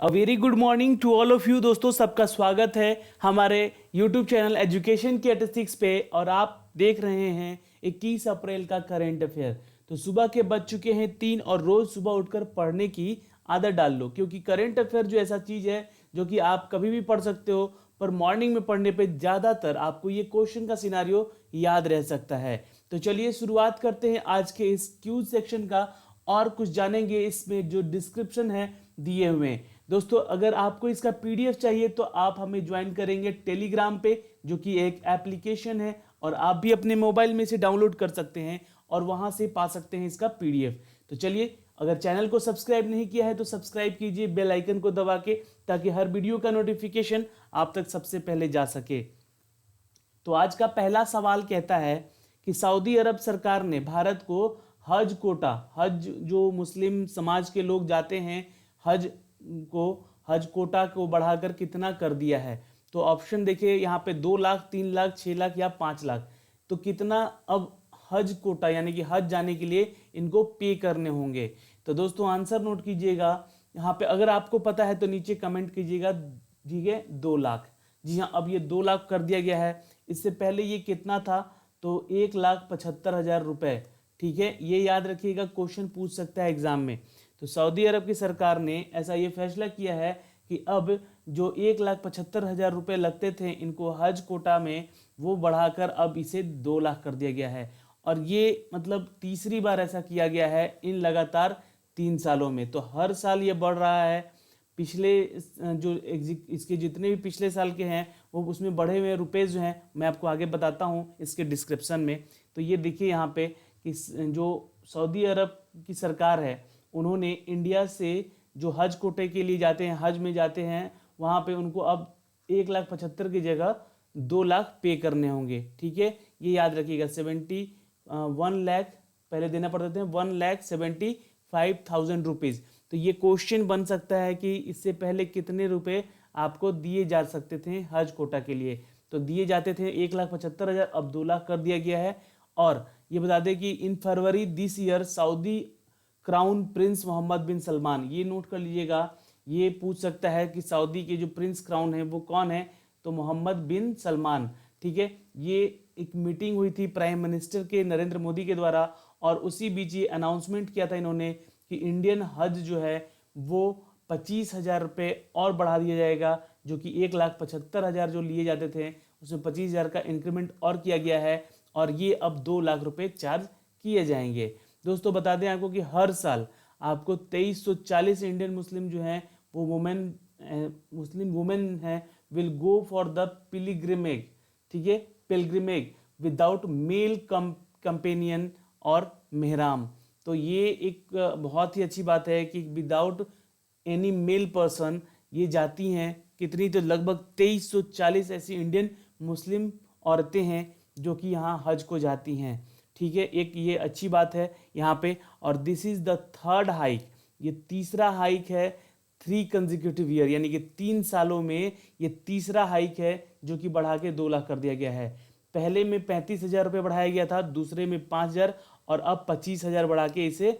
A very good morning to all of you दोस्तों, सबका स्वागत है हमारे यूट्यूब चैनल एजुकेशन की स्टैटिस्टिक्स पे। और आप देख रहे हैं 21 अप्रैल का करंट अफेयर। तो सुबह के बज चुके हैं 3 और रोज सुबह उठकर पढ़ने की आदत डाल लो, क्योंकि करंट अफेयर जो ऐसा चीज़ है जो कि आप कभी भी पढ़ सकते हो, पर मॉर्निंग में पढ़ने पे ज़्यादातर आपको ये क्वेश्चन का सिनारियो याद रह सकता है। तो चलिए शुरुआत करते हैं आज के इस क्यूज सेक्शन का और कुछ जानेंगे इसमें जो डिस्क्रिप्शन है दिए हुए हैं। दोस्तों अगर आपको इसका पीडीएफ चाहिए तो आप हमें ज्वाइन करेंगे टेलीग्राम पे, जो कि एक एप्लीकेशन है और आप भी अपने मोबाइल में से डाउनलोड कर सकते हैं और वहां से पा सकते हैं इसका पीडीएफ। तो चलिए, अगर चैनल को सब्सक्राइब नहीं किया है तो सब्सक्राइब कीजिए बेल आइकन को दबा के, ताकि हर वीडियो का नोटिफिकेशन आप तक सबसे पहले जा सके। तो आज का पहला सवाल कहता है कि सऊदी अरब सरकार ने भारत को हज कोटा, हज जो मुस्लिम समाज के लोग जाते हैं हज को, हज कोटा को बढ़ाकर कितना कर दिया है। तो ऑप्शन देखिए यहाँ पे 2 लाख, 3 लाख, 6 लाख या 5 लाख। तो कितना अब हज कोटा यानी कि हज जाने के लिए इनको पे करने होंगे। तो दोस्तों आंसर नोट कीजिएगा यहाँ पे, अगर आपको पता है तो नीचे कमेंट कीजिएगा। ठीक है, 2 लाख। जी हाँ, अब ये 2 लाख कर दिया गया है। इससे पहले ये कितना था, तो 1,75,000 रुपए। ठीक है, ये याद रखिएगा, क्वेश्चन पूछ सकता है एग्जाम में। तो सऊदी अरब की सरकार ने ऐसा ये फैसला किया है कि अब जो 1,75,000 रुपये लगते थे इनको हज कोटा में, वो बढ़ाकर अब इसे 2 लाख कर दिया गया है। और ये मतलब तीसरी बार ऐसा किया गया है इन लगातार 3 सालों में। तो हर साल ये बढ़ रहा है। पिछले जो इसके जितने भी पिछले साल के हैं वो उसमें बढ़े हुए रुपए जो हैं मैं आपको आगे बताता हूँ इसके डिस्क्रिप्शन में। तो ये देखिए यहाँ पे कि जो सऊदी अरब की सरकार है उन्होंने इंडिया से जो हज कोटे के लिए जाते हैं, हज में जाते हैं, वहाँ पे उनको अब 1,75,000 की जगह 2 लाख पे करने होंगे। ठीक है, ये याद रखिएगा। 1 लाख पहले देना पड़ता था, 1,75,000 रुपीज़। तो ये क्वेश्चन बन सकता है कि इससे पहले कितने रुपए आपको दिए जा सकते थे हज कोटा के लिए। तो दिए जाते थे 1,75,000, अब 2 लाख कर दिया गया है। और ये बता दें कि in February this year Saudi crown prince Mohammed bin Salman, ये नोट कर लीजिएगा, ये पूछ सकता है कि सऊदी के जो प्रिंस क्राउन है वो कौन है, तो मोहम्मद बिन सलमान। ठीक है, ये एक मीटिंग हुई थी प्राइम मिनिस्टर के नरेंद्र मोदी के द्वारा और उसी बीच ये अनाउंसमेंट किया था इन्होंने कि इंडियन हज जो है वो 25,000 रुपये और बढ़ा दिया जाएगा, जो कि 1,75,000 जो लिए जाते थे उसमें 25,000 का इंक्रीमेंट और किया गया है और ये अब 2 लाख रुपए चार्ज किए जाएंगे। दोस्तों बता दें आपको कि हर साल आपको 2340 इंडियन मुस्लिम जो हैं वो मुस्लिम वुमेन हैं will go for the pilgrimage. ठीक है, पिलग्रिमेज विदाउट मेल कंपेनियन और मेहराम। तो ये एक बहुत ही अच्छी बात है कि विदाउट एनी मेल पर्सन ये जाती हैं। कितनी, तो लगभग 2340 ऐसी इंडियन मुस्लिम औरतें हैं जो कि यहाँ हज को जाती हैं। ठीक है, एक ये अच्छी बात है यहाँ पे। और this is the third hike, ये तीसरा हाइक है 3 कंजिक्यूटिव ईयर, यानी कि 3 सालों में ये तीसरा हाइक है जो कि बढ़ा के 2 लाख कर दिया गया है। पहले में 35,000 रुपये बढ़ाया गया था, दूसरे में 5,000 और अब 25,000 बढ़ा के इसे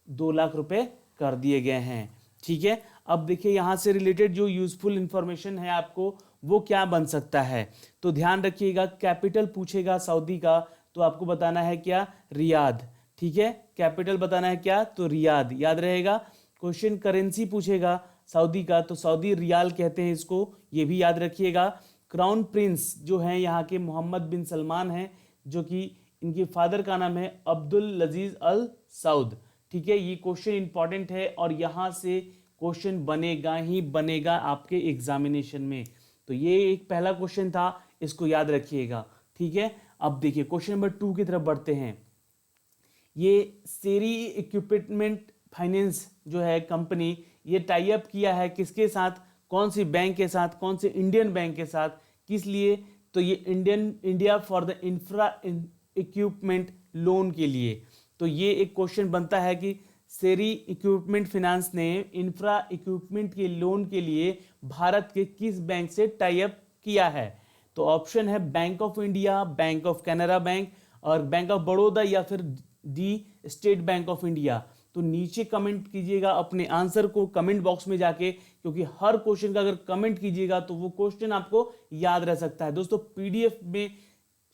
2 लाख रुपए कर दिए गए हैं। ठीक है, अब देखिए यहाँ से रिलेटेड जो यूजफुल इंफॉर्मेशन है आपको वो क्या बन सकता है। तो ध्यान रखिएगा, कैपिटल पूछेगा सऊदी का तो आपको बताना है क्या, रियाद। ठीक है, कैपिटल बताना है क्या, तो रियाद, याद रहेगा। क्वेश्चन करेंसी पूछेगा सऊदी का तो सऊदी रियाल कहते हैं इसको, ये भी याद रखिएगा। क्राउन प्रिंस जो हैं यहाँ के मोहम्मद बिन सलमान हैं, जो कि इनके फादर का नाम है अब्दुल लजीज अल सऊद। ठीक है, ये क्वेश्चन इंपॉर्टेंट है और यहाँ से क्वेश्चन बनेगा ही बनेगा आपके एग्जामिनेशन में। तो ये एक पहला क्वेश्चन था, इसको याद रखिएगा। ठीक है, अब देखिए क्वेश्चन नंबर 2 की तरफ बढ़ते हैं। ये सेरी इक्विपमेंट फाइनेंस जो है कंपनी, ये टाई अप किया है किसके साथ, कौन सी बैंक के साथ, कौन से इंडियन बैंक के साथ, किस लिए, तो ये India for the infra equipment loan के लिए। तो ये एक क्वेश्चन बनता है कि सेरी इक्विपमेंट फाइनेंस ने इंफ्रा इक्विपमेंट के लोन के लिए भारत के किस बैंक से टाई अप किया है। तो ऑप्शन है bank of India, bank of Canara bank और बैंक ऑफ बड़ौदा या फिर दी स्टेट बैंक ऑफ इंडिया। तो नीचे कमेंट कीजिएगा अपने आंसर को कमेंट बॉक्स में जाके, क्योंकि हर क्वेश्चन का अगर कमेंट कीजिएगा तो वो क्वेश्चन आपको याद रह सकता है। दोस्तों पीडीएफ में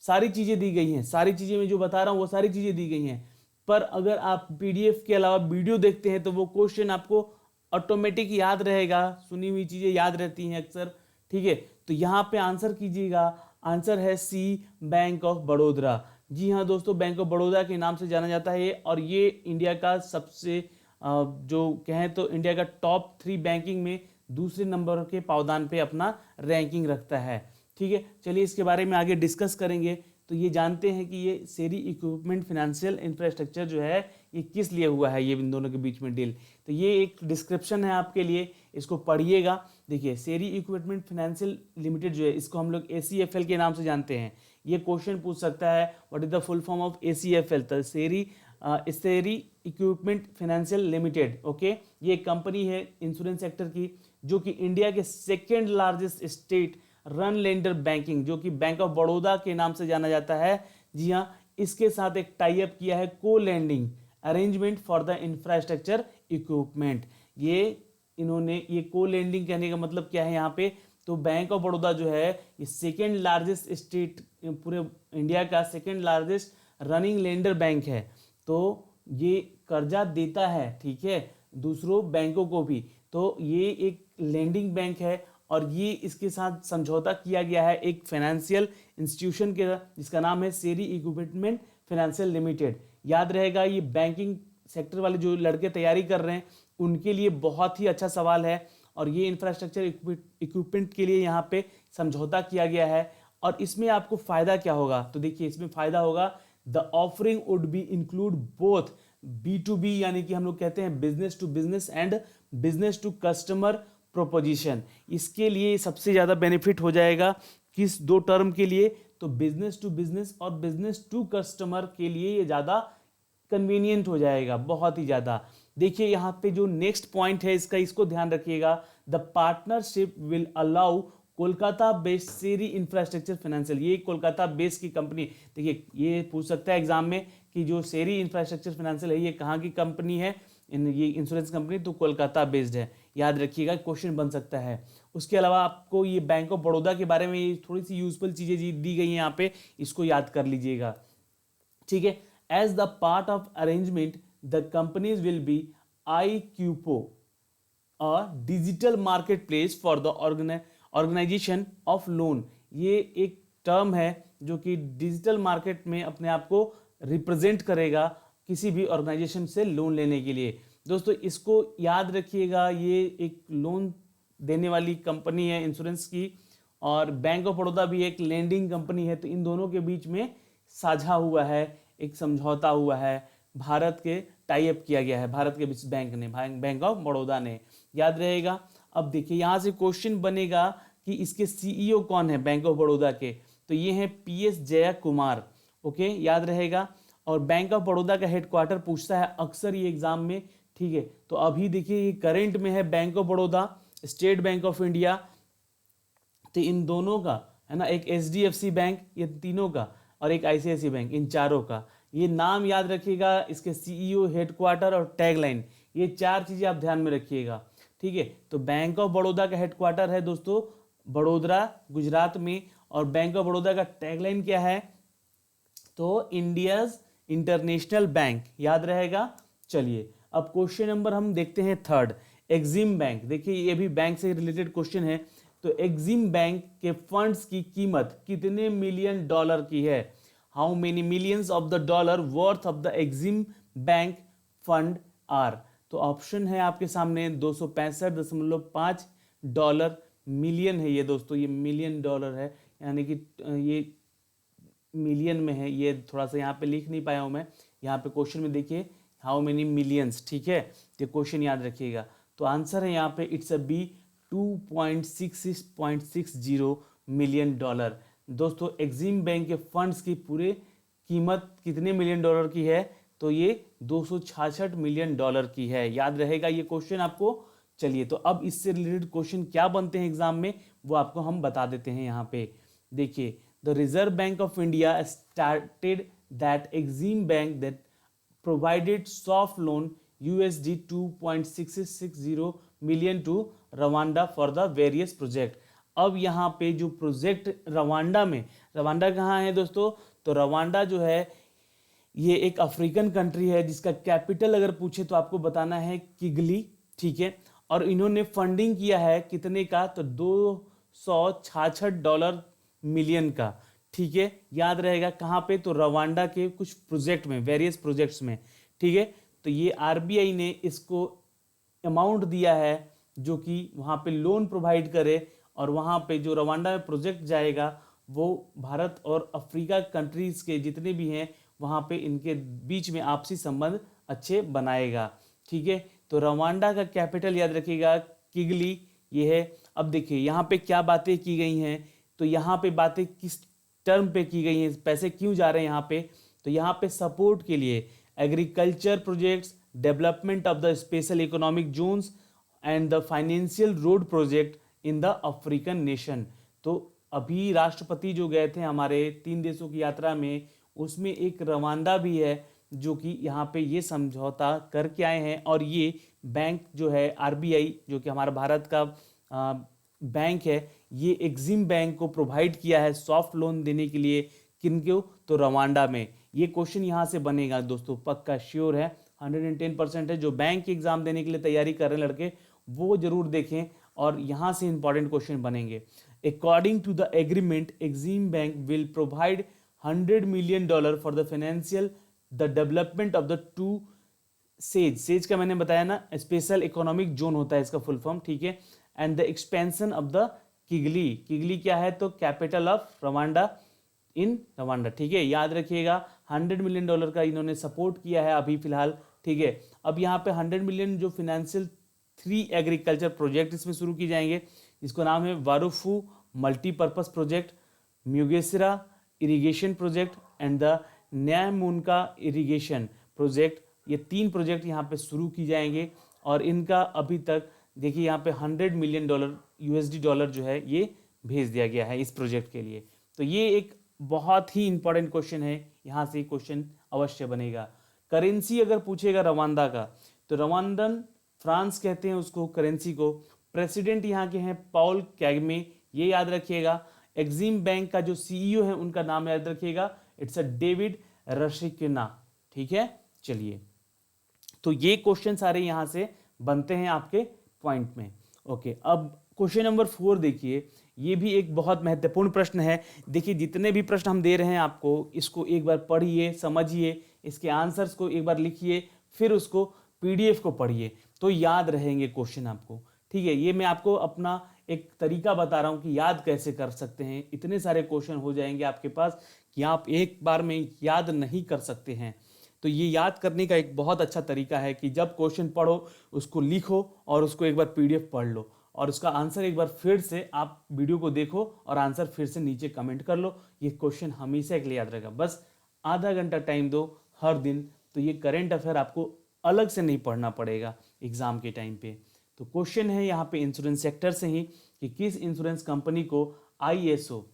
सारी चीजें दी गई हैं, सारी चीजें मैं जो बता रहा हूं वो सारी चीजें दी गई हैं, पर अगर आप पीडीएफ के अलावा वीडियो देखते हैं तो वो क्वेश्चन आपको ऑटोमेटिक याद रहेगा, सुनी हुई चीजें याद रहती हैं अक्सर, ठीक है। तो यहाँ पे आंसर कीजिएगा, आंसर है सी, बैंक ऑफ बड़ौदा। जी हाँ दोस्तों, बैंक ऑफ बड़ौदा के नाम से जाना जाता है और ये इंडिया का सबसे जो कहें तो इंडिया का टॉप 3 बैंकिंग में दूसरे नंबर के पावदान पे अपना रैंकिंग रखता है, ठीक है। चलिए इसके बारे में आगे डिस्कस करेंगे। तो ये जानते हैं कि ये सेरी इक्विपमेंट फाइनेंशियल इंफ्रास्ट्रक्चर जो है ये किस लिए हुआ है, ये इन दोनों के बीच में डील। तो ये एक डिस्क्रिप्शन है आपके लिए, इसको पढ़िएगा। देखिए सेरी इक्विपमेंट फाइनेंशियल लिमिटेड जो है इसको हम लोग ACFL के नाम से जानते हैं। ये क्वेश्चन पूछ सकता है what is the full form of ACFL। तो सेरी इक्विपमेंट फाइनेंशियल लिमिटेड, ओके। ये एक कंपनी है इंश्योरेंस सेक्टर की, जो कि इंडिया के second largest state run lender banking, जो कि बैंक ऑफ बड़ौदा के नाम से जाना जाता है। जी हाँ, इसके साथ एक टाई अप किया है को landing arrangement for the infrastructure equipment. ये को लैंडिंग कहने का मतलब क्या है यहाँ पे, तो बैंक ऑफ बड़ौदा जो है ये सेकेंड लार्जेस्ट स्टेट, पूरे इंडिया का second largest running lender bank है। तो ये कर्जा देता है, ठीक है, दूसरों बैंकों को भी। तो ये एक लेंडिंग बैंक है और ये इसके साथ समझौता किया गया है एक फाइनेंशियल इंस्टीट्यूशन के, जिसका नाम है सेरी इक्विपमेंट फाइनेंशियल लिमिटेड। याद रहेगा, ये बैंकिंग सेक्टर वाले जो लड़के तैयारी कर रहे हैं उनके लिए बहुत ही अच्छा सवाल है। और ये इंफ्रास्ट्रक्चर इक्विपमेंट के लिए यहाँ पे समझौता किया गया है। और इसमें आपको फायदा क्या होगा, तो देखिए इसमें फायदा होगा the offering would be include both B2B, यानी कि हम लोग कहते हैं business to business and business to customer proposition. इसके लिए सबसे ज़्यादा बेनिफिट हो जाएगा किस दो टर्म के लिए, तो बिजनेस टू बिजनेस और बिजनेस टू कस्टमर के लिए ये ज़्यादा कन्वीनियंट हो जाएगा, बहुत ही ज़्यादा। देखिए यहाँ पे जो नेक्स्ट पॉइंट है इसका, इसको ध्यान रखिएगा। The partnership will allow Kolkata based Srei infrastructure financial, ये कोलकाता बेस्ड की कंपनी। देखिए ये पूछ सकता है एग्जाम में कि जो सेरी इंफ्रास्ट्रक्चर फाइनेंशियल है ये कहाँ की कंपनी है, ये इंश्योरेंस कंपनी, तो कोलकाता बेस्ड है, याद रखिएगा, क्वेश्चन बन सकता है। उसके अलावा आपको ये बैंक ऑफ बड़ौदा के बारे में थोड़ी सी यूजफुल चीज़ें दी गई हैं यहाँ पे, इसको याद कर लीजिएगा, ठीक है। As the part of arrangement the companies will be iQPO, a digital market place for the organisation of loan. ये एक टर्म है जो कि डिजिटल मार्केट में अपने आप को रिप्रेजेंट करेगा किसी भी ऑर्गेनाइजेशन से लोन लेने के लिए। दोस्तों इसको याद रखिएगा, ये एक लोन देने वाली कंपनी है इंश्योरेंस की, और बैंक ऑफ बड़ौदा भी एक लेंडिंग कंपनी है। तो इन दोनों के बीच में साझा हुआ है, एक समझौता हुआ है, भारत के टाई अप किया गया है भारत के बैंक ने, बैंक ऑफ बड़ौदा ने, याद रहेगा। अब देखिए यहाँ से क्वेश्चन बनेगा कि इसके CEO कौन है बैंक ऑफ बड़ौदा के, तो ये हैं PS जया कुमार, ओके, याद रहेगा। और बैंक ऑफ बड़ौदा का हेडक्वार्टर पूछता है अक्सर ये एग्जाम में, ठीक है। तो अभी देखिए ये करंट में है bank of Baroda, state bank of India, तो इन दोनों का है ना, एक HDFC बैंक, ये तीनों का, और एक ICICI बैंक, इन चारों का। ये नाम याद रखिएगा, इसके CEO, हेडक्वार्टर और टैगलाइन, ये चार चीजें आप ध्यान में रखिएगा, ठीक है। तो बैंक ऑफ बड़ौदा का हेडक्वार्टर है दोस्तों बड़ोदरा गुजरात में, और बैंक ऑफ बड़ौदा का टैगलाइन क्या है, तो इंडियाज इंटरनेशनल बैंक, याद रहेगा। चलिए अब क्वेश्चन नंबर हम देखते हैं थर्ड, एक्सिम बैंक। देखिए ये भी बैंक से रिलेटेड क्वेश्चन है। तो एक्सिम बैंक के फंड्स की कीमत कितने मिलियन डॉलर की है, how many millions of the dollar worth of the Exim bank fund are. तो ऑप्शन है आपके सामने 265.5 डॉलर, मिलियन है ये दोस्तों, ये मिलियन डॉलर है, यानी कि ये मिलियन में है, ये थोड़ा सा यहाँ पे लिख नहीं पाया हूँ मैं, यहाँ पे क्वेश्चन में देखिए हाउ मेनी मिलियंस, ठीक है। तो क्वेश्चन याद रखिएगा। तो आंसर है यहाँ पे it's a B 2.66.60 million dollar. दोस्तों एक्सिम बैंक के फंड्स की पूरे कीमत कितने मिलियन डॉलर की है, तो ये 266 मिलियन डॉलर की है, याद रहेगा ये क्वेश्चन आपको। चलिए तो अब इससे रिलेटेड क्वेश्चन क्या बनते हैं एग्जाम में वो आपको हम बता देते हैं यहाँ पे। देखिए the Reserve Bank of India started that Exim bank that provided soft loan USD 2.6660 million to Rwanda for the various project. अब यहाँ पे जो प्रोजेक्ट रवांडा में, रवांडा कहाँ है दोस्तों, तो रवांडा जो है ये एक अफ्रीकन कंट्री है जिसका कैपिटल अगर पूछे तो आपको बताना है किगली, ठीक है। और इन्होंने फंडिंग किया है कितने का, तो $266 मिलियन का, ठीक है। याद रहेगा कहाँ पे, तो रवांडा के कुछ प्रोजेक्ट में, वेरियस प्रोजेक्ट्स में, ठीक है। तो ये आरबीआई ने इसको अमाउंट दिया है जो कि वहाँ पे लोन प्रोवाइड करे, और वहाँ पे जो रवांडा में प्रोजेक्ट जाएगा वो भारत और अफ्रीका कंट्रीज के जितने भी हैं वहाँ पे इनके बीच में आपसी संबंध अच्छे बनाएगा, ठीक है। तो रवांडा का कैपिटल याद रखिएगा किगली ये है। अब देखिए यहाँ पे क्या बातें की गई हैं, तो यहाँ पे बातें किस टर्म पे की गई हैं, पैसे क्यों जा रहे हैं यहाँ पे, तो यहाँ पे सपोर्ट के लिए agriculture projects, development of the special economic zones and the financial road project in the African nation. तो अभी राष्ट्रपति जो गए थे हमारे 3 देशों की यात्रा में, उसमें एक रवांडा भी है जो कि यहाँ पे ये समझौता करके आए हैं। और ये बैंक जो है आरबीआई जो कि हमारा भारत का बैंक है, ये एग्जिम बैंक को प्रोवाइड किया है सॉफ्ट लोन देने के लिए, किनको, तो रवांडा में। ये क्वेश्चन यहाँ से बनेगा दोस्तों, पक्का श्योर है, 110% है। जो बैंक एग्जाम देने के लिए तैयारी कर रहे हैं लड़के वो जरूर देखें, और यहाँ से इंपॉर्टेंट क्वेश्चन बनेंगे। According to the agreement Exim bank will provide $100 million for the financial the development of the two SEZ का मैंने बताया ना, स्पेशल इकोनॉमिक जोन होता है इसका फुल फॉर्म, ठीक है। And the expansion of the Kigali क्या है, तो capital of Rwanda in Rwanda, ठीक है। याद रखिएगा $100 million का इन्होंने सपोर्ट किया है अभी फिलहाल, ठीक है। अब यहाँ पे 100 मिलियन जो फिनेंशियल 3 एग्रीकल्चर प्रोजेक्ट इसमें शुरू की जाएंगे, जिसको नाम है Warufu multipurpose project, Mugesera irrigation project and the Nyamukana irrigation project. ये 3 प्रोजेक्ट यहाँ पे शुरू की जाएंगे, और इनका अभी तक देखिए यहाँ पे $100 million USD जो है ये भेज दिया गया है इस प्रोजेक्ट के लिए। तो ये एक बहुत ही इंपॉर्टेंट क्वेश्चन है, यहाँ से क्वेश्चन अवश्य बनेगा। करेंसी अगर पूछेगा रवांडा का, तो रवांडन फ्रांस कहते हैं उसको करेंसी को। प्रेसिडेंट यहाँ के हैं पॉल कैगमे, ये याद रखिएगा। एग्जिम बैंक का जो सीईओ है उनका नाम याद रखिएगा, इट्स अ डेविड रशिकिना, ठीक है। चलिए, तो ये क्वेश्चन सारे यहाँ से बनते हैं आपके पॉइंट में, ओके। अब क्वेश्चन नंबर 4 देखिए, ये भी एक बहुत महत्वपूर्ण प्रश्न है। देखिए जितने भी प्रश्न हम दे रहे हैं आपको, इसको एक बार पढ़िए, समझिए, इसके आंसर्स को एक बार लिखिए, फिर उसको पीडीएफ को पढ़िए, तो याद रहेंगे क्वेश्चन आपको, ठीक है। ये मैं आपको अपना एक तरीका बता रहा हूँ कि याद कैसे कर सकते हैं। इतने सारे क्वेश्चन हो जाएंगे आपके पास कि आप एक बार में याद नहीं कर सकते हैं। तो ये याद करने का एक बहुत अच्छा तरीका है कि जब क्वेश्चन पढ़ो उसको लिखो और उसको एक बार पीडीएफ पढ़ लो, और उसका आंसर एक बार फिर से आप वीडियो को देखो और आंसर फिर से नीचे कमेंट कर लो। ये क्वेश्चन हमेशा के लिए याद रहेगा। बस आधा घंटा टाइम दो हर दिन, तो ये करंट अफेयर आपको अलग से नहीं पढ़ना पड़ेगा एग्जाम के टाइम पे। तो क्वेश्चन है यहाँ पे इंश्योरेंस सेक्टर से ही कि किस इंश्योरेंस कंपनी को आईएसओ,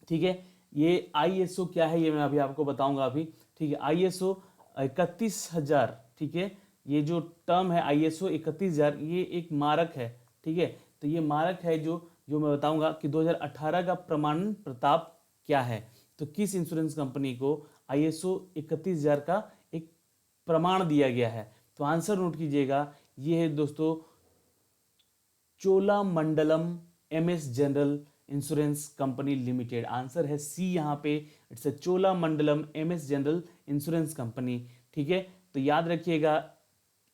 ठीक है, ये आईएसओ क्या है ये मैं अभी आपको बताऊंगा अभी, ठीक है। आईएसओ 31,000, ठीक है, ये जो टर्म है आईएसओ 31,000, ये एक मारक है, ठीक है। तो ये मारक है जो मैं बताऊंगा कि 2018 का प्रमाण प्रताप क्या है। तो किस इंश्योरेंस कंपनी को आईएसओ 31,000 का एक प्रमाण दिया गया है, तो आंसर नोट कीजिएगा, ये है दोस्तों Cholamandalam MS general insurance company limited. Answer है सी यहाँ पे, it's a Cholamandalam MS general insurance company, ठीक है। तो याद रखिएगा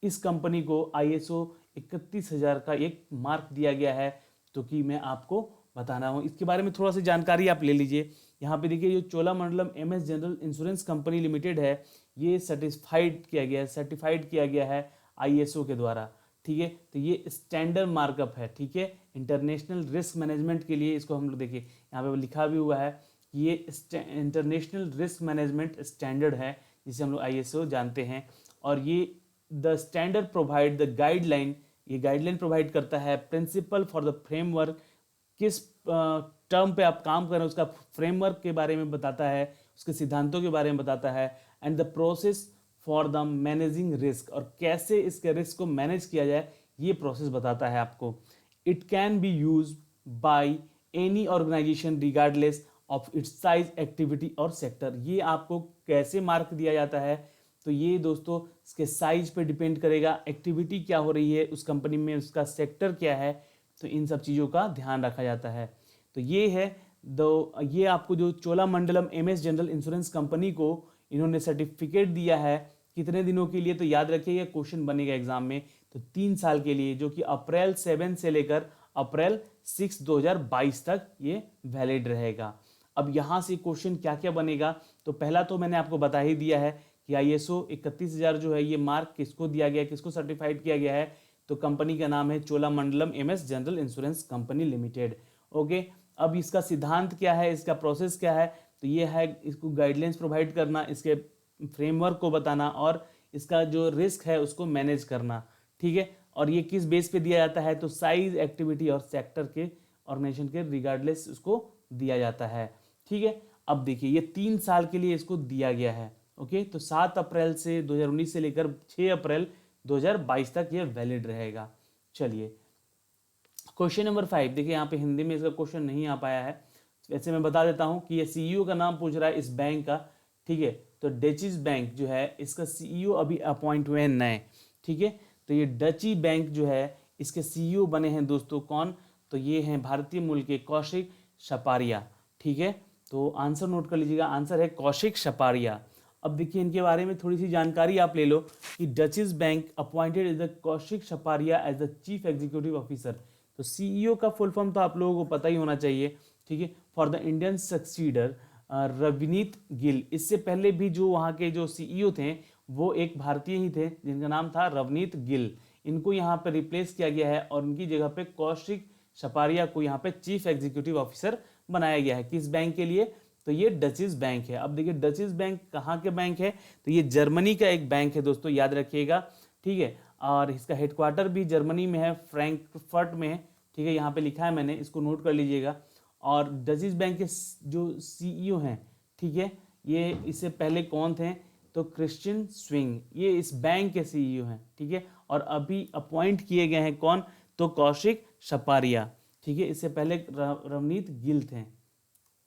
इस कंपनी को आईएसओ 31,000 का एक मार्क दिया गया है, तो कि मैं आपको बताना हूँ इसके बारे में थोड़ा सी जानकारी आप ले लीजिए। यहाँ पे देखिए जो Cholamandalam MS general insurance company limited है, ये सर्टिफाइड किया गया है आईएसओ के द्वारा, ठीक है। तो ये स्टैंडर्ड मार्कअप है, ठीक है, इंटरनेशनल रिस्क मैनेजमेंट के लिए। इसको हम लोग देखिए यहाँ पे लिखा भी हुआ है कि ये इंटरनेशनल रिस्क मैनेजमेंट स्टैंडर्ड है, जिसे हम लोग आईएसओ जानते हैं। और ये the standard provide the guideline, ये गाइडलाइन प्रोवाइड करता है, प्रिंसिपल फॉर द फ्रेमवर्क, किस टर्म पे आप काम कर रहे हैं उसका फ्रेमवर्क के बारे में बताता है, उसके सिद्धांतों के बारे में बताता है, and the process for the managing risk, और कैसे इसके रिस्क को मैनेज किया जाए ये प्रोसेस बताता है आपको। It can be use by any organisation regardless of its size, activity और सेक्टर। ये आपको कैसे मार्क दिया जाता है, तो ये दोस्तों इसके साइज पे डिपेंड करेगा, एक्टिविटी क्या हो रही है उस कंपनी में, उसका सेक्टर क्या है, तो इन सब चीज़ों का ध्यान रखा जाता है। तो ये है ये आपको जो Cholamandalam MS general insurance company को इन्होंने सर्टिफिकेट दिया है कितने दिनों के लिए, तो याद रखिएगा क्वेश्चन बनेगा एग्जाम में, तो 3 साल के लिए, जो कि अप्रैल 7 से लेकर अप्रैल 6 2022 तक ये वैलिड रहेगा। अब यहाँ से क्वेश्चन क्या क्या बनेगा, तो पहला तो मैंने आपको बता ही दिया है कि ISO 31000 जो है ये मार्क किसको दिया गया, किसको सर्टिफाइड किया गया है, तो कंपनी का नाम है Cholamandalam MS general insurance company limited. Okay, अब इसका सिद्धांत क्या है, इसका प्रोसेस क्या है, तो ये है इसको गाइडलाइंस प्रोवाइड करना, इसके फ्रेमवर्क को बताना और इसका जो रिस्क है उसको मैनेज करना। ठीक है, और ये किस बेस पे दिया जाता है, तो साइज, एक्टिविटी और सेक्टर के ऑर्गेनाइजेशन के रिगार्डलेस उसको दिया जाता है। ठीक है, अब देखिए ये 3 साल के लिए इसको दिया गया है। ओके, तो 7 अप्रैल से 2019 से लेकर 6 अप्रैल 2022 तक ये वैलिड रहेगा। चलिए क्वेश्चन नंबर 5 देखिए, यहाँ पे हिंदी में इसका क्वेश्चन नहीं आ पाया है, वैसे मैं बता देता हूँ कि ये CEO का नाम पूछ रहा है इस बैंक का। ठीक है, तो डचिस बैंक जो है इसका CEO अभी अपॉइंट हुए हैं नए। ठीक है, तो ये डची बैंक जो है इसके CEO बने हैं दोस्तों कौन, तो ये हैं भारतीय मूल के कौशिक शपारिया। ठीक है, तो आंसर नोट कर लीजिएगा, आंसर है कौशिक शपारिया। अब देखिए इनके बारे में थोड़ी सी जानकारी आप ले लो कि Deutsche Bank appointed is the Kaushik Shaparia as the chief executive officer. तो CEO का फुल फॉर्म तो आप लोगों को पता ही होना चाहिए। ठीक है, for the Indian successor Ravneet Gill. इससे पहले भी जो वहाँ के जो CEO थे वो एक भारतीय ही थे जिनका नाम था रवनीत गिल। इनको यहाँ पे रिप्लेस किया गया है और उनकी जगह पे कौशिक शपारिया को यहाँ पे चीफ एग्जीक्यूटिव ऑफिसर बनाया गया है। किस बैंक के लिए, तो ये डचिस बैंक है। अब देखिए डचिस बैंक कहाँ के बैंक है, तो ये जर्मनी का एक बैंक है दोस्तों, याद रखिएगा। ठीक है, और इसका हेडक्वार्टर भी जर्मनी में है, फ्रैंकफर्ट में है। ठीक है, यहाँ पे लिखा है मैंने, इसको नोट कर लीजिएगा। और डचिस बैंक के जो CEO हैं, ठीक है, ये इससे पहले कौन थे, तो क्रिश्चियन स्विंग, ये इस बैंक के CEO हैं। ठीक है, और अभी अपॉइंट किए गए हैं कौन, तो कौशिक शपारिया। ठीक है, इससे पहले रवनीत गिल थे,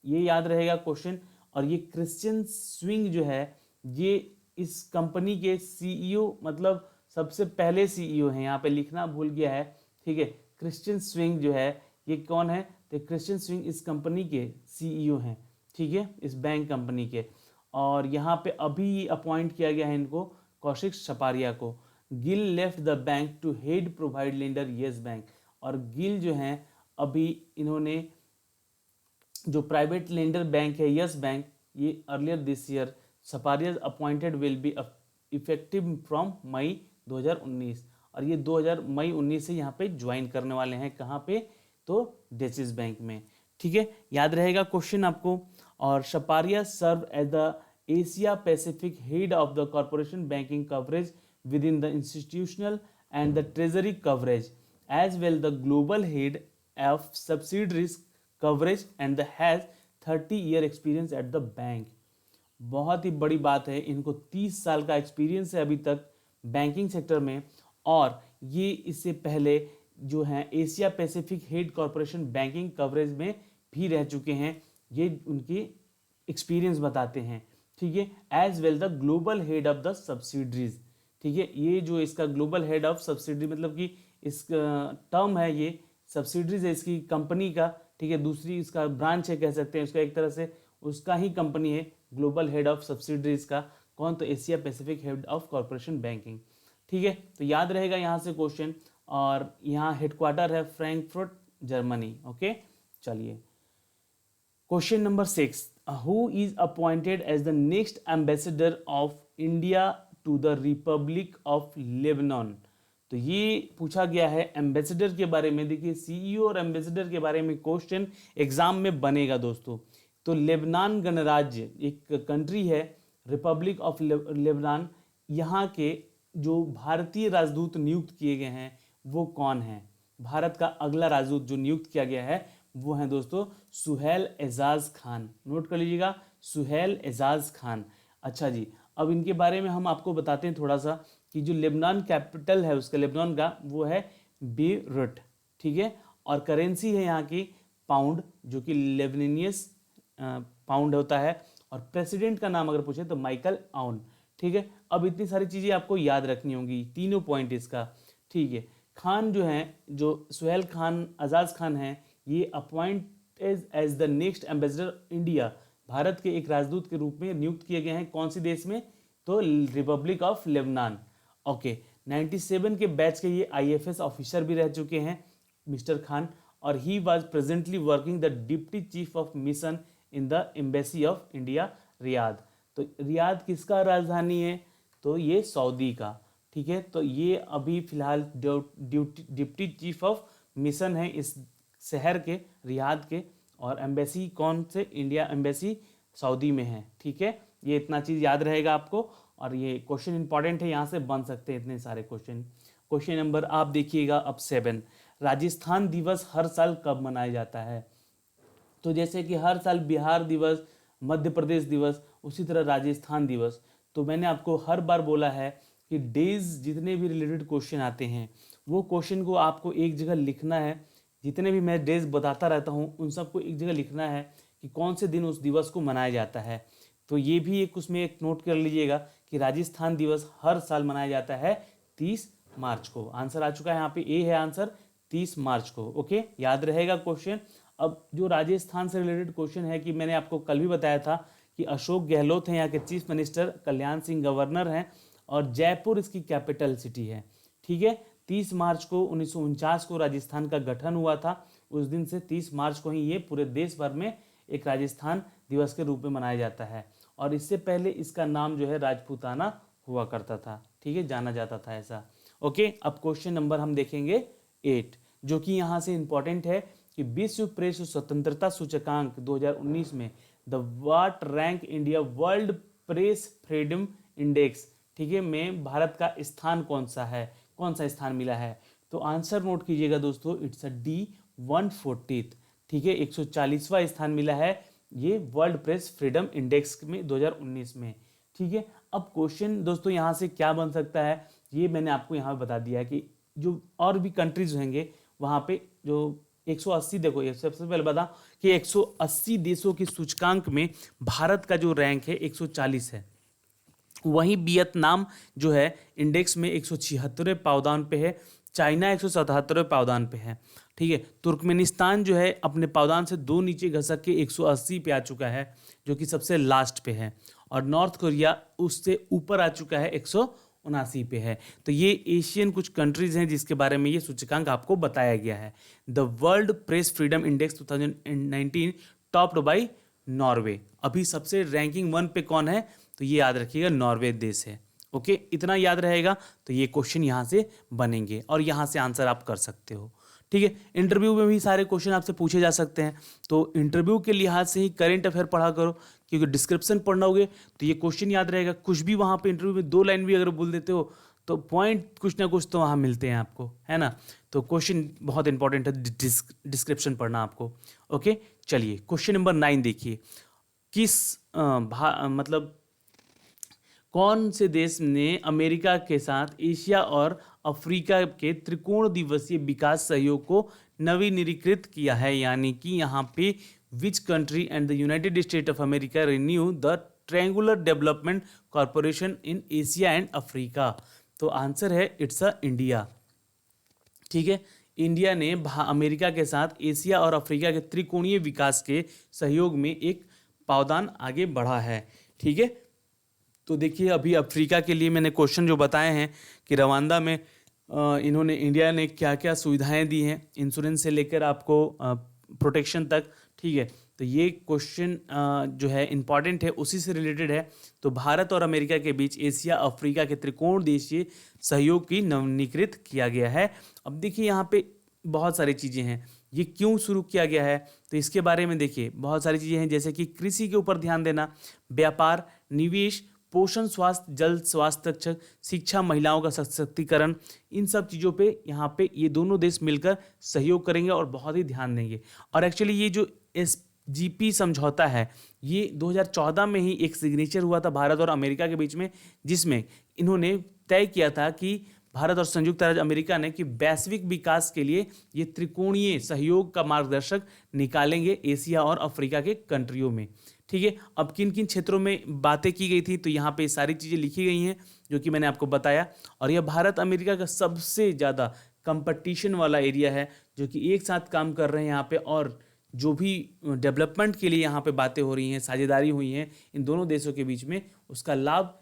ये याद रहेगा क्वेश्चन। और ये क्रिश्चियन स्विंग जो है ये इस कंपनी के CEO, मतलब सबसे पहले CEO हैं, यहाँ पे लिखना भूल गया है। ठीक है, क्रिश्चियन स्विंग जो है ये कौन है, तो क्रिश्चियन स्विंग इस कंपनी के CEO हैं। ठीक है, इस बैंक कंपनी के, और यहाँ पे अभी अपॉइंट किया गया है इनको कौशिक शपारिया को। Gill left the bank to head provide lender Yes Bank. और गिल जो हैं अभी इन्होंने जो प्राइवेट लेंडर बैंक है यस बैंक, ये earlier this year Saparia appointed will be effective from May 2019। और ये मई 19 से यहाँ पे ज्वाइन करने वाले हैं, कहाँ पे, तो डचिस बैंक में। ठीक है, याद रहेगा क्वेश्चन आपको। और Shaparia serve as the Asia Pacific head of the corporation banking coverage with in the institutional and the treasury coverage as well the global head of subsidiaries coverage and the has 30 year experience at the bank. बहुत ही बड़ी बात है, इनको 30 साल का experience है अभी तक बैंकिंग सेक्टर में, और ये इससे पहले जो हैं Asia Pacific head corporation banking coverage में भी रह चुके हैं, ये उनकी एक्सपीरियंस बताते हैं। ठीक है, as well the global head of the subsidiaries. ठीक है, ये जो इसका ग्लोबल हेड ऑफ सब्सिडरी मतलब कि इस टर्म है, ये सब्सिडरीज है इसकी कंपनी का। ठीक है, दूसरी इसका ब्रांच है कह सकते हैं, उसका एक तरह से उसका ही कंपनी है ग्लोबल हेड ऑफ सब्सिडरीज का कौन, तो Asia Pacific head of corporation banking. ठीक है, तो याद रहेगा यहाँ से क्वेश्चन। और यहाँ हेडक्वार्टर है फ्रैंकफर्ट जर्मनी। ओके, चलिए question number 6, who is appointed as the next ambassador of India to the Republic of Lebanon. तो ये पूछा गया है एम्बेसडर के बारे में। देखिए CEO और एम्बेसडर के बारे में क्वेश्चन एग्जाम में बनेगा दोस्तों। तो लेबनान गणराज्य एक कंट्री है, रिपब्लिक ऑफ लेबनान, यहाँ के जो भारतीय राजदूत नियुक्त किए गए हैं वो कौन है, भारत का अगला राजदूत जो नियुक्त किया गया है वो है दोस्तों सुहेल एजाज खान। नोट कर लीजिएगा, सुहेल एजाज खान। अच्छा जी, अब इनके बारे में हम आपको बताते हैं थोड़ा सा कि जो लेबनान कैपिटल है उसका, लेबनान का, वो है बेरूट, ठीक है। और करेंसी है यहाँ की पाउंड, जो कि लेबनानियस पाउंड होता है। और प्रेसिडेंट का नाम अगर पूछे तो माइकल आउन, ठीक है। अब इतनी सारी चीज़ें आपको याद रखनी होंगी, तीनों पॉइंट इसका, ठीक है। खान जो है, जो सुहेल खान अजाज खान है, ये appoint as the next ambassador India, Bharat के एक राजदूत के रूप में नियुक्त किए गए हैं। कौन सी देश में? तो रिपब्लिक ऑफ लेबनान। ओके, 97 के बैच के ये IFS ऑफिसर भी रह चुके हैं मिस्टर खान। और he was presently working the deputy chief of mission in the embassy of India Riyadh. तो रियाद किसका राजधानी है? तो ये सऊदी का, ठीक है। तो ये अभी फिलहाल डिप्टी चीफ ऑफ मिशन है इस शहर के, रियाद के। और एम्बेसी कौन से? इंडिया एम्बेसी सऊदी में है, ठीक है। ये इतना चीज़ याद रहेगा आपको। और ये क्वेश्चन इंपॉर्टेंट है, यहाँ से बन सकते हैं इतने सारे क्वेश्चन। क्वेश्चन नंबर आप देखिएगा अब 7, राजस्थान दिवस हर साल कब मनाया जाता है? तो जैसे कि हर साल बिहार दिवस, मध्य प्रदेश दिवस, उसी तरह राजस्थान दिवस। तो मैंने आपको हर बार बोला है कि डेज जितने भी रिलेटेड क्वेश्चन आते हैं वो क्वेश्चन को आपको एक जगह लिखना है। जितने भी मैं डेज बताता रहता हूँ उन सबको एक जगह लिखना है कि कौन से दिन उस दिवस को मनाया जाता है। तो ये भी एक उसमें एक नोट कर लीजिएगा कि राजस्थान दिवस हर साल मनाया जाता है 30 मार्च को। आंसर आ चुका है यहाँ पे, ए है आंसर, 30 मार्च को। ओके, याद रहेगा क्वेश्चन। अब जो राजस्थान से रिलेटेड क्वेश्चन है कि मैंने आपको कल भी बताया था कि अशोक गहलोत हैं यहाँ के chief minister, Kalyan Singh governor हैं, और जयपुर इसकी कैपिटल सिटी है, ठीक है। 30 मार्च को 1949 को राजस्थान का गठन हुआ था। उस दिन से 30 मार्च को ही ये पूरे देश भर में एक राजस्थान दिवस के रूप में मनाया जाता है। और इससे पहले इसका नाम जो है राजपूताना हुआ करता था, ठीक है, जाना जाता था ऐसा। ओके, अब क्वेश्चन नंबर हम देखेंगे 8, जो कि यहाँ से इंपॉर्टेंट है कि विश्व प्रेस स्वतंत्रता सूचकांक 2019 में the what rank India world Press Freedom index, ठीक है, में भारत का स्थान कौन सा है, कौन सा स्थान मिला है? तो आंसर नोट कीजिएगा दोस्तों, इट्स अ D140, ठीक है, 140वां स्थान मिला है ये वर्ल्ड प्रेस फ्रीडम इंडेक्स में 2019 में, ठीक है। अब क्वेश्चन दोस्तों यहाँ से क्या बन सकता है, ये मैंने आपको यहाँ बता दिया है कि जो और भी कंट्रीज होंगे वहाँ पे जो 180, देखो ये सबसे पहले बता कि 180 देशों की सूचकांक में भारत का जो रैंक है 140 है। वहीं वियतनाम जो है इंडेक्स में 176वें पावदान पे है, चाइना 177वें पावदान पे है, ठीक है। तुर्कमेनिस्तान जो है अपने पावदान से 2 नीचे घसक के 180 पे आ चुका है, जो कि सबसे लास्ट पे है। और नॉर्थ कोरिया उससे ऊपर आ चुका है, 179 पे है। तो ये एशियन कुछ कंट्रीज हैं जिसके बारे में ये सूचकांक आपको बताया गया है। The World Press Freedom Index 2019 topped by Norway. अभी सबसे रैंकिंग 1 पे कौन है? तो ये याद रखिएगा, नॉर्वे देश है। ओके, इतना याद रहेगा तो ये क्वेश्चन यहाँ से बनेंगे और यहाँ से आंसर आप कर सकते हो, ठीक है। इंटरव्यू में भी सारे क्वेश्चन आपसे पूछे जा सकते हैं, तो इंटरव्यू के लिहाज से ही करंट अफेयर पढ़ा करो, क्योंकि डिस्क्रिप्शन पढ़ना होगे तो ये क्वेश्चन याद रहेगा। कुछ भी वहाँ पे इंटरव्यू में 2 लाइन भी अगर बोल देते हो तो पॉइंट कुछ ना कुछ तो वहाँ मिलते हैं आपको, है ना। तो क्वेश्चन बहुत इंपॉर्टेंट है, डिस्क्रिप्शन पढ़ना आपको। ओके, चलिए क्वेश्चन नंबर 9 देखिए। किस मतलब कौन से देश ने अमेरिका के साथ एशिया और अफ्रीका के त्रिकोण दिवसीय विकास सहयोग को नवीनीकृत किया है? यानी कि यहाँ पे which country and the United state of America renew the triangular development corporation in Asia and Africa? तो आंसर है इट्स अ इंडिया, ठीक है। इंडिया ने अमेरिका के साथ एशिया और अफ्रीका के त्रिकोणीय विकास के सहयोग में एक पावदान आगे बढ़ा है, ठीक है। तो देखिए अभी अफ्रीका के लिए मैंने क्वेश्चन जो बताए हैं कि रवांडा में इन्होंने, इंडिया ने क्या क्या सुविधाएं दी हैं, इंश्योरेंस से लेकर आपको प्रोटेक्शन तक, ठीक है। तो ये क्वेश्चन जो है इंपॉर्टेंट है, उसी से रिलेटेड है। तो भारत और अमेरिका के बीच एशिया अफ्रीका के त्रिकोण देशीय सहयोग की नवीनीकृत किया गया है। अब देखिए यहाँ पे बहुत सारी चीज़ें हैं, ये क्यों शुरू किया गया है तो इसके बारे में देखिए बहुत सारी चीज़ें हैं, जैसे कि कृषि के ऊपर ध्यान देना, व्यापार, निवेश, पोषण, स्वास्थ्य, जल स्वास्थ्य रक्षक, शिक्षा, महिलाओं का सशक्तिकरण, इन सब चीज़ों पे यहाँ पे ये दोनों देश मिलकर सहयोग करेंगे और बहुत ही ध्यान देंगे। और एक्चुअली ये जो जीपी समझौता है, ये 2014 में ही एक सिग्नेचर हुआ था भारत और अमेरिका के बीच में, जिसमें इन्होंने तय किया था कि भारत और संयुक्त राज्य अमेरिका ने कि वैश्विक विकास के लिए ये त्रिकोणीय सहयोग का मार्गदर्शक निकालेंगे एशिया और अफ्रीका के कंट्रियों में। ठीक है, अब किन किन क्षेत्रों में बातें की गई थी, तो यहाँ पे सारी चीज़ें लिखी गई हैं जो कि मैंने आपको बताया। और यह भारत अमेरिका का सबसे ज़्यादा कंपटीशन वाला एरिया है, जो कि एक साथ काम कर रहे हैं यहाँ पे, और जो भी डेवलपमेंट के लिए यहाँ पे बातें हो रही हैं, साझेदारी हुई हैं इन दोनों देशों के बीच में, उसका लाभ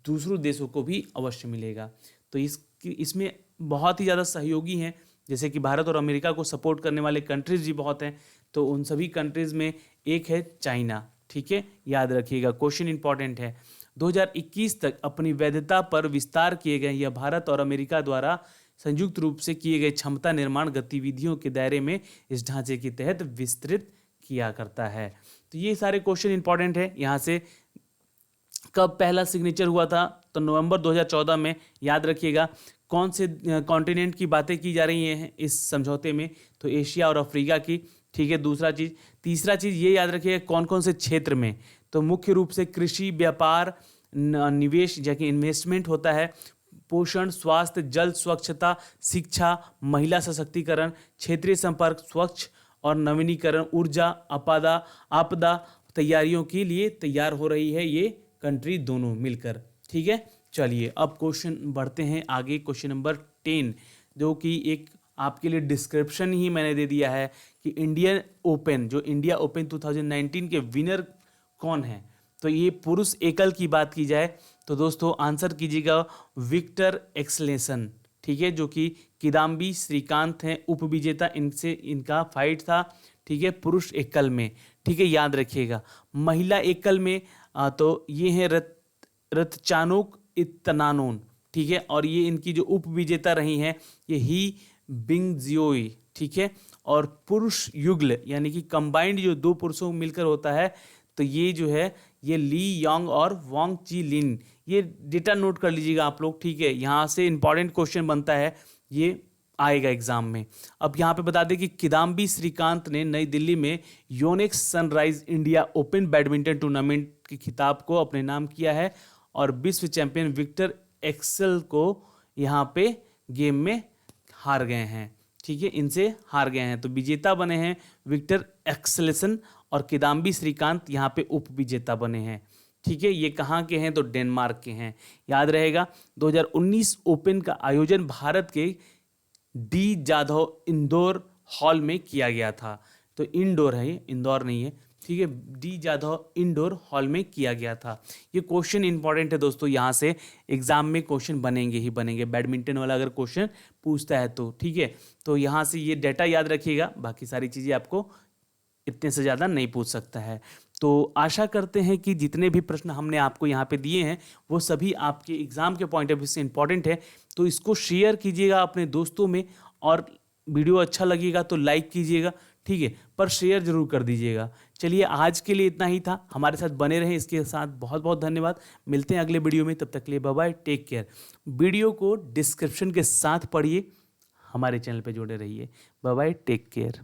दूसरों देशों को भी अवश्य मिलेगा। तो इसमें बहुत ही ज़्यादा सहयोगी हैं, जैसे कि भारत और अमेरिका को सपोर्ट करने वाले कंट्रीज भी बहुत हैं, तो उन सभी कंट्रीज में एक है चाइना। ठीक है, याद रखिएगा, क्वेश्चन इंपॉर्टेंट है। 2021 तक अपनी वैधता पर विस्तार किए गए यह भारत और अमेरिका द्वारा संयुक्त रूप से किए गए क्षमता निर्माण गतिविधियों के दायरे में इस ढांचे के तहत विस्तृत किया करता है। तो ये सारे क्वेश्चन इंपॉर्टेंट है। यहाँ से कब पहला सिग्नेचर हुआ था, तो नवंबर 2014 में। याद रखिएगा कौन से कॉन्टिनेंट की बातें की जा रही हैं इस समझौते में, तो एशिया और अफ्रीका की। ठीक है, तीसरा चीज़ ये याद रखिएगा कौन कौन से क्षेत्र में, तो मुख्य रूप से कृषि, व्यापार, निवेश जैसे इन्वेस्टमेंट होता है, पोषण, स्वास्थ्य, जल, स्वच्छता, शिक्षा, महिला सशक्तिकरण, क्षेत्रीय संपर्क, स्वच्छ और नवीनीकरण, ऊर्जा, आपदा तैयारियों के लिए तैयार हो रही है ये कंट्री दोनों मिलकर। ठीक है, चलिए अब क्वेश्चन बढ़ते हैं आगे। क्वेश्चन नंबर 10, जो कि एक आपके लिए डिस्क्रिप्शन ही मैंने दे दिया है कि इंडिया ओपन 2019 के विनर कौन है। तो ये पुरुष एकल की बात की जाए तो दोस्तों आंसर कीजिएगा विक्टर एक्सेलेसन। ठीक है, जो कि किदाम्बी श्रीकांत हैं उपविजेता, इनसे इनका फाइट था। ठीक है, पुरुष एकल में। ठीक है, याद रखिएगा। महिला एकल में तो ये है रतचानोक इत्तनानोन। ठीक है, और ये इनकी जो उपविजेता रही हैं ये ही बिंगजियोई। ठीक है, और पुरुष युगल यानी कि कंबाइंड जो दो पुरुषों मिलकर होता है, तो ये जो है ये ली यांग और वांग ची लिन। ये डेटा नोट कर लीजिएगा आप लोग। ठीक है, यहाँ से इंपॉर्टेंट क्वेश्चन बनता है, ये आएगा एग्जाम में। अब यहाँ पे बता दें कि किदाम्बी श्रीकांत ने नई दिल्ली में Yonex sunrise India open badminton tournament के खिताब को अपने नाम किया है, और विश्व चैंपियन विक्टर एक्सेल को यहाँ पे गेम में हार गए हैं। ठीक है, इनसे हार गए हैं, तो विजेता बने हैं विक्टर एक्सेलेसन, और किदाम्बी श्रीकांत यहाँ पे उप विजेता बने हैं। ठीक है, ये कहाँ के हैं, तो डेनमार्क के हैं। याद रहेगा 2019 ओपन का आयोजन भारत के डी जाधव इंदौर हॉल में किया गया था। तो इंडोर है, इंदौर नहीं है। ठीक है, डी जाधव इंडोर हॉल में किया गया था। ये क्वेश्चन इंपॉर्टेंट है दोस्तों, यहाँ से एग्जाम में क्वेश्चन बनेंगे ही बनेंगे, बैडमिंटन वाला अगर क्वेश्चन पूछता है तो। ठीक है, तो यहाँ से ये डेटा याद रखिएगा, बाकी सारी चीज़ें आपको इतने से ज़्यादा नहीं पूछ सकता है। तो आशा करते हैं कि जितने भी प्रश्न हमने आपको यहाँ पे दिए हैं वो सभी आपके एग्ज़ाम के पॉइंट ऑफ व्यू से इंपॉर्टेंट है। तो इसको शेयर कीजिएगा अपने दोस्तों में, और वीडियो अच्छा लगेगा तो लाइक कीजिएगा। ठीक है, पर शेयर जरूर कर दीजिएगा। चलिए आज के लिए इतना ही था, हमारे साथ बने रहें, इसके साथ बहुत बहुत धन्यवाद। मिलते हैं अगले वीडियो में, तब तक के लिए bye bye, take care. Video को डिस्क्रिप्शन के साथ पढ़िए, हमारे चैनल पर जुड़े रहिए। Bye bye, take care.